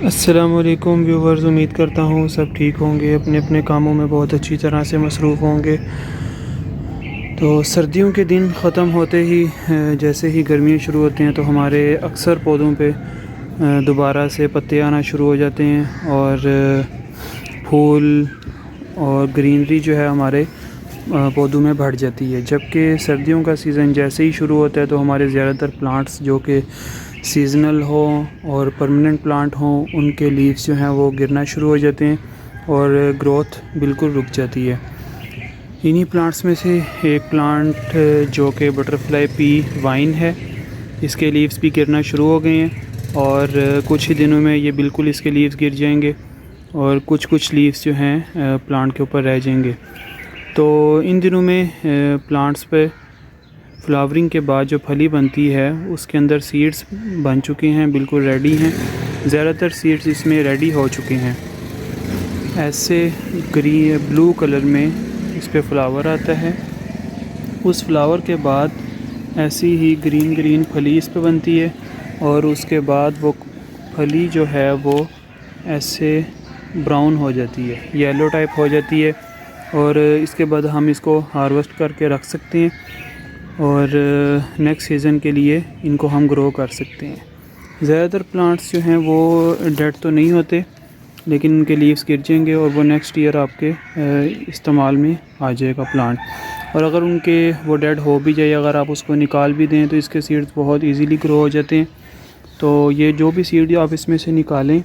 अस्सलामुअलैकुम व्यूवर्स, उम्मीद करता हूँ सब ठीक होंगे, अपने अपने कामों में बहुत अच्छी तरह से मसरूफ़ होंगे। तो सर्दियों के दिन ख़त्म होते ही जैसे ही गर्मियाँ शुरू होती हैं तो हमारे अक्सर पौधों पे दोबारा से पत्ते आना शुरू हो जाते हैं और फूल और ग्रीनरी जो है हमारे पौधों में बढ़ जाती है। जबकि सर्दियों का सीज़न जैसे ही शुरू होता है तो हमारे ज़्यादातर प्लांट्स जो कि सीज़नल हो और परमानेंट प्लांट हों, उनके लीव्स जो हैं वो गिरना शुरू हो जाते हैं और ग्रोथ बिल्कुल रुक जाती है। इन्हीं प्लांट्स में से एक प्लांट जो कि बटरफ्लाई पी वाइन है, इसके लीव्स भी गिरना शुरू हो गए हैं और कुछ ही दिनों में ये बिल्कुल इसके लीव्स गिर जाएंगे और कुछ लीव्स जो हैं प्लांट के ऊपर रह जाएंगे। तो इन दिनों में प्लांट्स पे फ्लावरिंग के बाद जो फली बनती है उसके अंदर सीड्स बन चुके हैं, बिल्कुल रेडी हैं। ज़्यादातर सीड्स इसमें रेडी हो चुके हैं। ऐसे ब्लू कलर में इस पे फ्लावर आता है। उस फ्लावर के बाद ऐसी ही ग्रीन फली इस पे बनती है और उसके बाद वो फली जो है वो ऐसे ब्राउन हो जाती है, येलो टाइप हो जाती है और इसके बाद हम इसको हार्वेस्ट करके रख सकते हैं और नेक्स्ट सीज़न के लिए इनको हम ग्रो कर सकते हैं। ज़्यादातर प्लांट्स जो हैं वो डेड तो नहीं होते, लेकिन उनके लीव्स गिर जाएंगे और वो नेक्स्ट ईयर आपके इस्तेमाल में आ जाएगा प्लांट। और अगर उनके वो डेड हो भी जाए, अगर आप उसको निकाल भी दें तो इसके सीड्स बहुत इजीली ग्रो हो जाते हैं। तो ये जो भी सीड आप इसमें से निकालें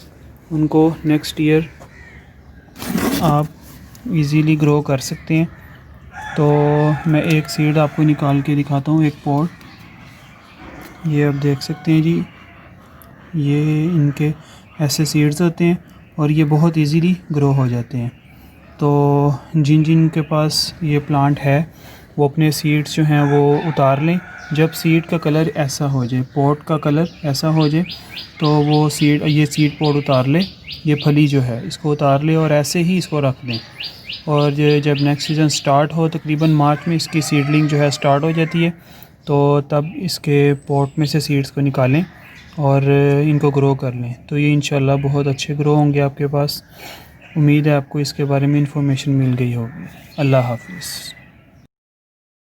उनको नेक्स्ट ईयर आप इजीली ग्रो कर सकते हैं। तो मैं एक सीड आपको निकाल के दिखाता हूँ, एक पॉट। ये आप देख सकते हैं जी, ये इनके ऐसे सीड्स होते हैं और ये बहुत इजीली ग्रो हो जाते हैं। तो जिन के पास ये प्लांट है वो अपने सीड्स जो हैं वो उतार लें। जब सीड का कलर ऐसा हो जाए, पॉट का कलर ऐसा हो जाए, तो वो ये सीड पॉट उतार ले, ये फली जो है इसको उतार ले और ऐसे ही इसको रख दें। और जब नेक्स्ट सीज़न स्टार्ट हो, तकरीबन मार्च में इसकी सीडलिंग जो है स्टार्ट हो जाती है, तो तब इसके पॉट में से सीड्स को निकालें और इनको ग्रो कर लें। तो ये इंशाल्लाह बहुत अच्छे ग्रो होंगे आपके पास। उम्मीद है आपको इसके बारे में इंफॉर्मेशन मिल गई होगी। अल्लाह हाफ़िज़।